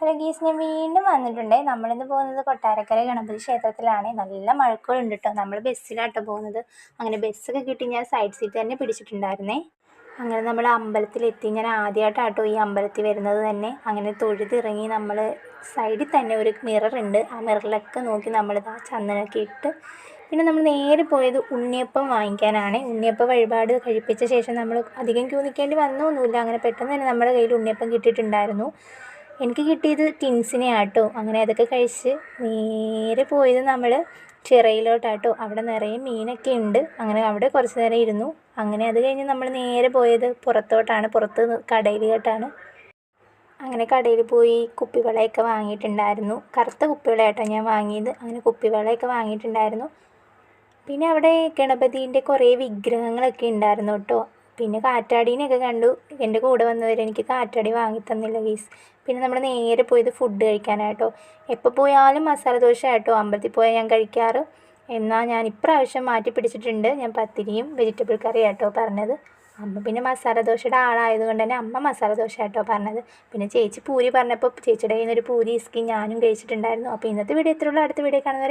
Hello ഗീസ്, ഞാൻ വീണ്ടും വന്നിട്ടുണ്ട്. നമ്മളിന്ന് പോകുന്നത് കൊട്ടാരക്കര ഗണപതി ക്ഷേത്രത്തിലാണ്. നല്ല മഴക്കോളുണ്ട് കേട്ടോ. നമ്മൾ ബസ്സിലാട്ടോ പോകുന്നത്. അങ്ങനെ ബസ്സൊക്കെ കിട്ടി ഞാൻ സൈഡ് സീറ്റ് തന്നെ പിടിച്ചിട്ടുണ്ടായിരുന്നേ. അങ്ങനെ നമ്മൾ അമ്പലത്തിലെത്തി. ഞാൻ ആദ്യമായിട്ടാട്ടോ ഈ അമ്പലത്തിൽ വരുന്നത് തന്നെ. അങ്ങനെ തൊഴുതിറങ്ങി നമ്മൾ സൈഡിൽ തന്നെ ഒരു മിററുണ്ട്. ആ മിററിലൊക്കെ നോക്കി നമ്മളിതാ ചന്ദനമൊക്കെ ഇട്ട് പിന്നെ നമ്മൾ നേരെ പോയത് ഉണ്ണിയപ്പം വാങ്ങിക്കാനാണ്. ഉണ്ണിയപ്പം വഴിപാട് കഴിപ്പിച്ച ശേഷം നമ്മൾ അധികം ക്യൂ നിൽക്കേണ്ടി വന്നൊന്നുമില്ല. അങ്ങനെ പെട്ടെന്ന് തന്നെ നമ്മുടെ കയ്യിൽ ഉണ്ണിയപ്പം കിട്ടിയിട്ടുണ്ടായിരുന്നു. എനിക്ക് കിട്ടിയത് ടിൻസിനെയാട്ടോ. അങ്ങനെ അതൊക്കെ കഴിച്ച് നേരെ പോയത് നമ്മൾ ചിറയിലോട്ടാട്ടോ. അവിടെ നിറയെ മീനൊക്കെ ഉണ്ട്. അങ്ങനെ അവിടെ കുറച്ച് നേരം ഇരുന്നു. അങ്ങനെ അത് കഴിഞ്ഞ് നമ്മൾ നേരെ പോയത് പുറത്തോട്ടാണ്, പുറത്ത് കടയിലോട്ടാണ്. അങ്ങനെ കടയിൽ പോയി കുപ്പിവളയൊക്കെ വാങ്ങിയിട്ടുണ്ടായിരുന്നു. കറുത്ത കുപ്പിവളയാട്ടോ ഞാൻ വാങ്ങിയത്. അങ്ങനെ കുപ്പിവളയൊക്കെ വാങ്ങിയിട്ടുണ്ടായിരുന്നു. പിന്നെ അവിടെ ഗണപതീൻ്റെ കുറേ വിഗ്രഹങ്ങളൊക്കെ ഉണ്ടായിരുന്നു കേട്ടോ. പിന്നെ കാറ്റാടീനെയൊക്കെ കണ്ടു. എൻ്റെ കൂടെ വന്നവർ എനിക്ക് കാറ്റാടി വാങ്ങി തന്നില്ല ഗീസ്. പിന്നെ നമ്മൾ നേരെ പോയത് ഫുഡ് കഴിക്കാനായിട്ടോ. എപ്പോൾ പോയാലും മസാല ദോശ ആയിട്ടോ അമ്പലത്തിൽ പോയാൽ ഞാൻ കഴിക്കാറ്. എന്നാൽ ഞാൻ ഇപ്രാവശ്യം മാറ്റി പിടിച്ചിട്ടുണ്ട്. ഞാൻ പത്തിരിയും വെജിറ്റബിൾ കറി ആട്ടോ പറഞ്ഞത്. അമ്മ പിന്നെ മസാല ദോശയുടെ ആളായതുകൊണ്ട് തന്നെ അമ്മ മസാല ദോശ ആട്ടോ പറഞ്ഞത്. പിന്നെ ചേച്ചി പൂരി പറഞ്ഞപ്പോൾ ചേച്ചിയുടെ കയ്യിൽ നിന്നൊരു പൂരി ഇസ്കി ഞാനും കഴിച്ചിട്ടുണ്ടായിരുന്നു. അപ്പോൾ ഇന്നത്തെ വീഡിയോ ഇത്രയുള്ളൂ. അടുത്ത വീഡിയോ കാണുന്നവരെ